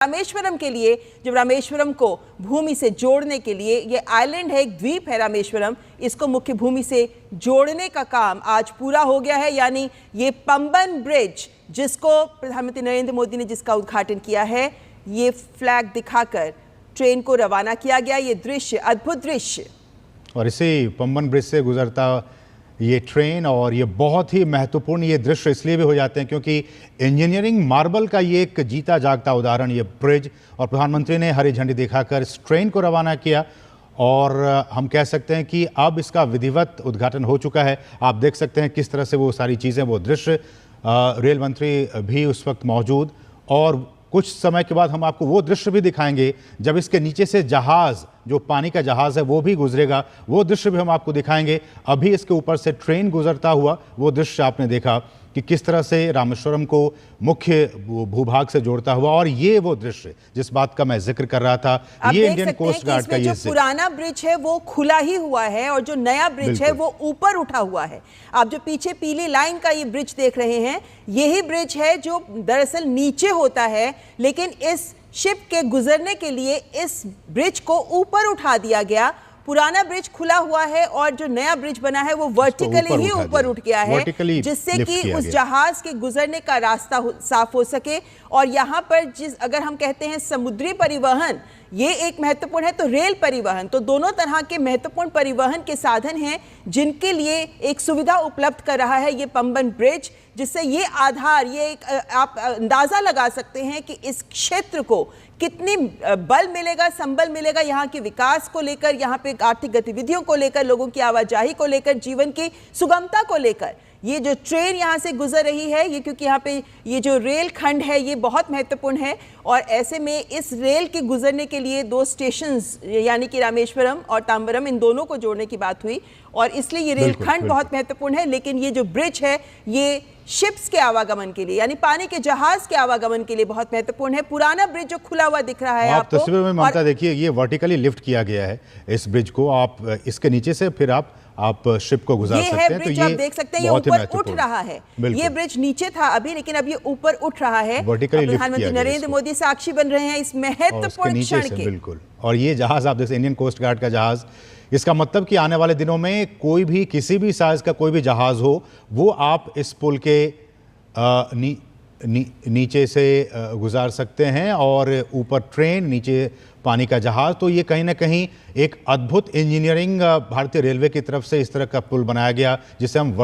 रामेश्वरम के लिए, जब रामेश्वरम को भूमि से जोड़ने के लिए, ये आइलैंड है, एक द्वीप है रामेश्वरम, इसको मुख्य भूमि से जोड़ने का काम आज पूरा हो गया है। यानी ये पंबन ब्रिज, जिसको प्रधानमंत्री नरेंद्र मोदी ने जिसका उद्घाटन किया है, ये फ्लैग दिखाकर ट्रेन को रवाना किया गया। ये दृश्य, अद्भुत दृश्य। और इसी पंबन ब्रिज से गुजरता ये ट्रेन, और ये बहुत ही महत्वपूर्ण ये दृश्य इसलिए भी हो जाते हैं क्योंकि इंजीनियरिंग मार्बल का ये एक जीता जागता उदाहरण ये ब्रिज, और प्रधानमंत्री ने हरी झंडी दिखाकर इस ट्रेन को रवाना किया। और हम कह सकते हैं कि अब इसका विधिवत उद्घाटन हो चुका है। आप देख सकते हैं किस तरह से वो सारी चीज़ें, वो दृश्य, रेल मंत्री भी उस वक्त मौजूद, और कुछ समय के बाद हम आपको वो दृश्य भी दिखाएंगे जब इसके नीचे से जहाज़, जो पानी का जहाज़ है, वो भी गुजरेगा। वो दृश्य भी हम आपको दिखाएंगे। अभी इसके ऊपर से ट्रेन गुजरता हुआ वो दृश्य आपने देखा कि किस तरह से रामेश्वरम को मुख्य भूभाग से जोड़ता हुआ। और ये वो दृश्य जिस बात का मैं जिक्र कर रहा था, ये इंडियन कोस्ट गार्ड का ये जो पुराना ब्रिज है वो खुला ही हुआ है, और जो नया ब्रिज है वो ऊपर उठा हुआ है। आप जो पीछे पीली लाइन का ये ब्रिज देख रहे हैं, यही ब्रिज है जो दरअसल नीचे होता है, लेकिन इस शिप के गुजरने के लिए इस ब्रिज को ऊपर उठा दिया गया। पुराना ब्रिज खुला हुआ है और जो नया ब्रिज बना है वो वर्टिकली ही ऊपर उठ गया है, जिससे कि उस जहाज के गुजरने का रास्ता साफ हो सके। और यहाँ पर अगर हम कहते हैं समुद्री परिवहन ये एक महत्वपूर्ण है, तो रेल परिवहन, तो दोनों तरह के महत्वपूर्ण परिवहन के साधन हैं जिनके लिए एक सुविधा उपलब्ध कर रहा है ये पंबन ब्रिज, जिससे ये आधार, ये एक आप अंदाजा लगा सकते हैं कि इस क्षेत्र को कितनी बल मिलेगा, संबल मिलेगा यहाँ के विकास को लेकर, यहाँ पे आर्थिक गतिविधियों को लेकर, लोगों की आवाजाही को लेकर, जीवन की सुगमता को लेकर। ये जो ट्रेन यहाँ से गुजर रही है, ये क्योंकि यहाँ पे ये जो रेल खंड है ये बहुत महत्वपूर्ण है, और ऐसे में इस रेल के गुजरने के लिए दो स्टेशंस यानी कि रामेश्वरम और तांबरम, इन दोनों को जोड़ने की बात हुई, और इसलिए ये रेल खंड बहुत महत्वपूर्ण है। लेकिन ये जो ब्रिज है ये शिप्स के आवागमन के लिए, यानी पानी के जहाज के आवागमन के लिए बहुत महत्वपूर्ण है। पुराना ब्रिज जो खुला हुआ दिख रहा है आपको, तस्वीर में ममता देखिए, ये वर्टिकली लिफ्ट किया गया है इस ब्रिज को। आप इसके नीचे से फिर आप शिप को गुजार सकते हैं। तो ये आप देख सकते हैं, ये ऊपर उठ रहा है। ये ब्रिज नीचे था अभी, लेकिन अब ये ऊपर उठ रहा है। प्रधानमंत्री नरेंद्र मोदी साक्षी बन रहे हैं इस महत्वपूर्ण क्षण के। बिल्कुल। और ये जहाज आप देखते हैं, इंडियन कोस्ट गार्ड का जहाज, इसका मतलब कि आने वाले दिनों में कोई भी, किसी भी साइज का कोई भी जहाज हो, वो आप इस पुल के नीचे से गुजार सकते हैं, और ऊपर ट्रेन, नीचे पानी का जहाज। तो ये कहीं ना कहीं एक अद्भुत इंजीनियरिंग भारतीय रेलवे की तरफ से इस तरह का पुल बनाया गया जिसे हम